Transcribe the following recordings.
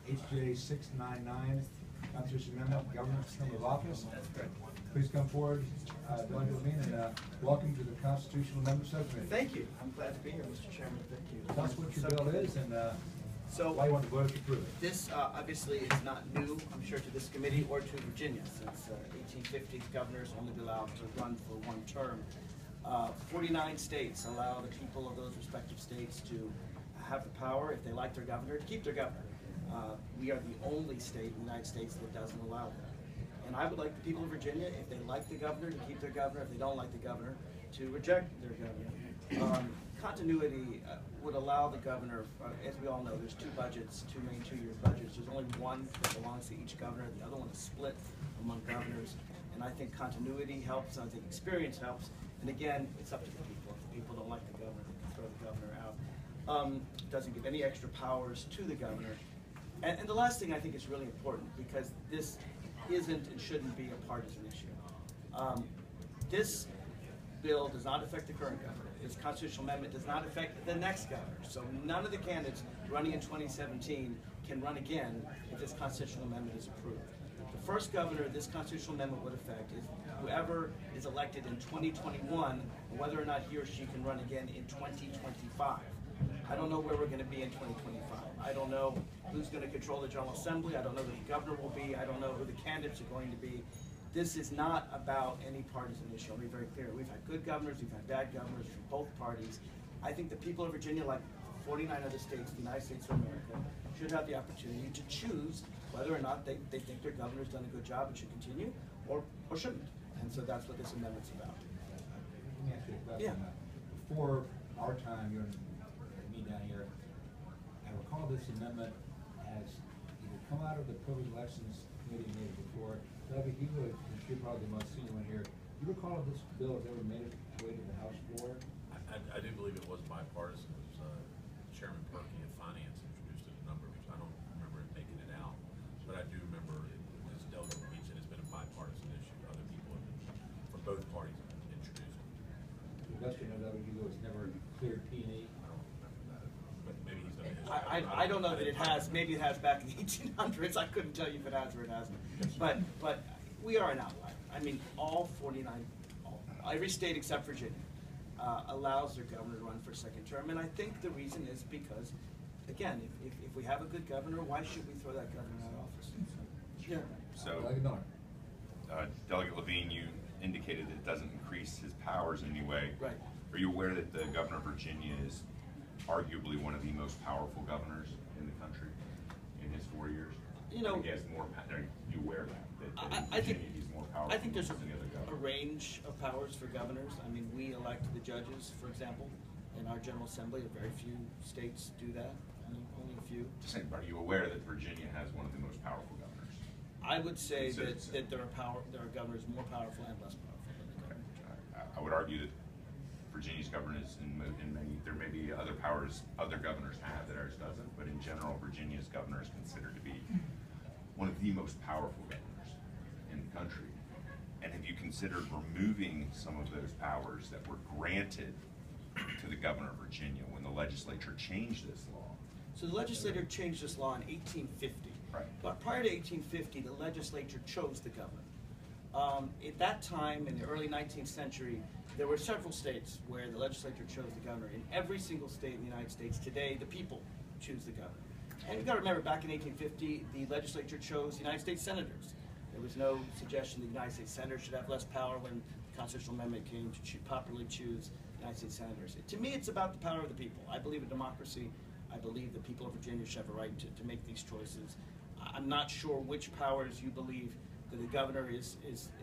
HJ 699, Constitution Amendment, Government's Term of Office. That's correct. Please come forward, Delegate Levine, and welcome to the Constitutional Amendment Subcommittee. Thank you. I'm glad to be here, Mr. Chairman. Thank you. Tell us what your bill is and So, why you want to vote to approve it. this obviously is not new, I'm sure, to this committee or to Virginia, since 1850 governors only be allowed to run for one term. 49 states allow the people of those respective states to have the power, if they like their governor, to keep their governor. We are the only state in the United States that doesn't allow that. And I would like the people of Virginia, if they like the governor, to keep their governor. If they don't like the governor, to reject their governor. Continuity would allow the governor, as we all know, there's two budgets, two main two-year budgets. There's only one that belongs to each governor. The other one is split among governors. And I think continuity helps, and I think experience helps. And again, it's up to the people. If the people don't like the governor, they can throw the governor out. Doesn't give any extra powers to the governor. And the last thing I think is really important, because this isn't and shouldn't be a partisan issue. This bill does not affect the current governor. This constitutional amendment does not affect the next governor. So none of the candidates running in 2017 can run again if this constitutional amendment is approved. The first governor this constitutional amendment would affect is whoever is elected in 2021, whether or not he or she can run again in 2025. I don't know where we're going to be in 2025. I don't know who's going to control the General Assembly. I don't know who the governor will be. I don't know who the candidates are going to be. This is not about any partisan issue. I'll be very clear. We've had good governors. We've had bad governors from both parties. I think the people of Virginia, like 49 other states, the United States of America, should have the opportunity to choose whether or not they think their governor's done a good job and should continue, or shouldn't. And so that's what this amendment's about. Let me ask you a question. Yeah. Before our time, you're me down here, I recall this amendment has either come out of the Privileged Elections Committee maybe before. Delegate, you're probably the most senior one here. You recall if this bill has ever made its way to the House floor? I do believe it was bipartisan. It was Chairman Perkey of Finance introduced it a number of years. I don't remember it making it out, but I do remember it, as Delegate mentioned, it's been a bipartisan issue. Other people have been, from both parties have introduced it. To the best of your knowledge, it's never cleared P&E. I don't remember that, but maybe he's done it. I don't know that it has. Maybe it has back in the 1800s. I couldn't tell you if it has or it hasn't. But we are an outlier. I mean, all 49, every state except Virginia allows their governor to run for a second term. And I think the reason is because, again, if we have a good governor, why should we throw that governor out of office? Yeah. So, Delegate Levine, you indicated it doesn't increase his powers in any way. Right. Are you aware that the governor of Virginia is arguably one of the most powerful governors in the country in his 4 years? You know, he has more. Are you aware of that? I think he's more powerful. I think there's than the other a governors. range of powers for governors. I mean, we elect the judges, for example, in our General Assembly. Very few states do that. Only a few. Just saying, are you aware that Virginia has one of the most powerful governors? I would say that there are governors more powerful and less powerful than the governor. I would argue that Virginia's governor is in many. There may be other powers other governors have that ours doesn't, but in general, Virginia's governor is considered to be one of the most powerful governors in the country. And have you considered removing some of those powers that were granted to the governor of Virginia when the legislature changed this law? So the legislature changed this law in 1850. Right. But prior to 1850, the legislature chose the governor. At that time, in the early 19th century, there were several states where the legislature chose the governor. In every single state in the United States today, the people choose the governor. And you've got to remember, back in 1850, the legislature chose United States senators. There was no suggestion that the United States senators should have less power when the constitutional amendment came to properly choose United States senators. To me, it's about the power of the people. I believe in democracy. I believe the people of Virginia should have a right to make these choices. I'm not sure which powers you believe that the governor is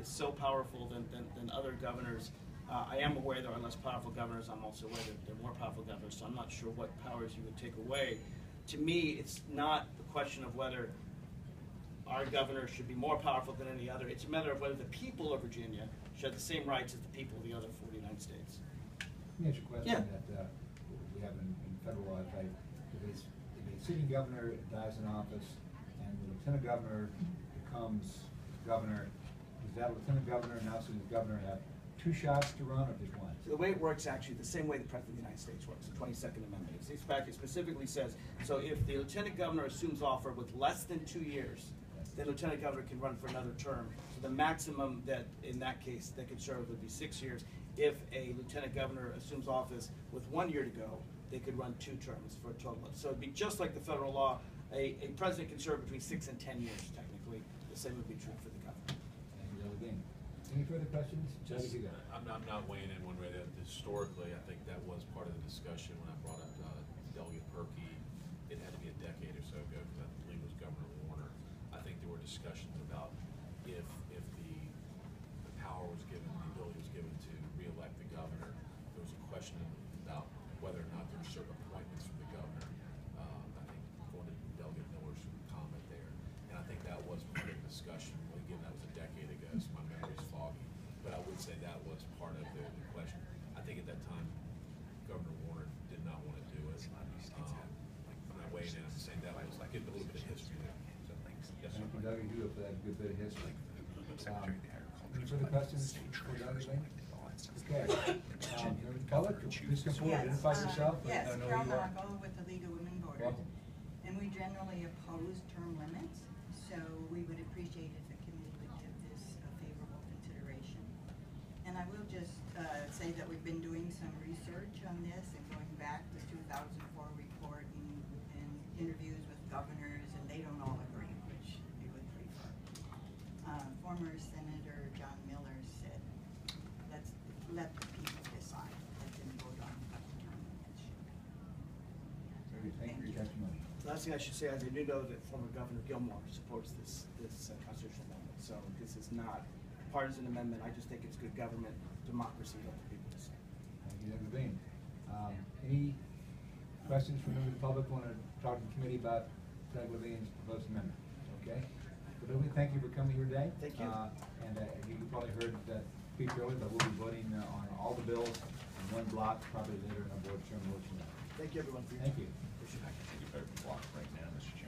so powerful than other governors. I am aware there are less powerful governors. I'm also aware that there are more powerful governors, so I'm not sure what powers you would take away. To me, it's not a question of whether our governor should be more powerful than any other. It's a matter of whether the people of Virginia should have the same rights as the people of the other 49 states. Let me ask you a question that we have in federal law. If a sitting governor dies in office and the lieutenant governor becomes governor, does that lieutenant governor now sitting governor have 2 shots to run or just one? So the way it works, actually, the same way the President of the United States works, the 22nd Amendment. It specifically says, so if the Lieutenant Governor assumes office with less than 2 years, then Lieutenant Governor can run for another term. So the maximum that, in that case, they could serve would be 6 years. If a Lieutenant Governor assumes office with 1 year to go, they could run 2 terms for a total of. So it'd be just like the federal law. A president can serve between 6 and 10 years, technically. The same would be true for the governor. Thank you, Levine. Any further questions? Just, Judge, you go. I'm not weighing in one way or the other. Historically, I think that was part of the discussion when I brought up Delegate Perkey. It had to be a decade or so ago because I believe it was Governor Warner. I think there were discussions about if the power was given, the ability was given to re-elect the governor. There was a question about whether or not there were certain appointments from the governor. I think going to Delegate Miller's comment there, and I think that was part of the discussion. Well, again, that was a decade ago, so my memory's foggy. But I would say that was part of the question. I think at that time, Governor Warner did not want to do it. I'm not weighing in. I'm saying that was like getting a little bit of history there. So, yes, sir. Thank you, Doug, you do it for that good bit of history. Any further questions for Doug, Levine? Okay. Public, please come forward, identify yourself. Yes, Let them know Carol who you are. Monaco with the League of Women Voters. Welcome. And we generally oppose term limits, so we would appreciate if the committee would give this a favorable consideration. And I will just say that we've been doing some research on this and going back to the 2004 report and interviews with governors, and they don't all agree, which we would prefer. Former Senator John Miller said, let's let the people decide, let them vote on what the term limits should be. Very good. Thank you for your testimony. Last thing I should say, I do know that former Governor Gilmore supports this constitutional amendment. So this is not a partisan amendment. I just think it's good government, democracy, let the people decide. Thank you, Doug Levine. Any questions from members of the public want to talk to the committee about Doug Levine's proposed amendment? Okay. So Levine, thank you for coming here today. Thank you. And you probably heard that speech earlier, but we'll be voting on all the bills in one block, probably later in our board chairman motion. Thank you, everyone, for your Thank time. you. Appreciate it. I can take a vote block right now, Mr. Chairman.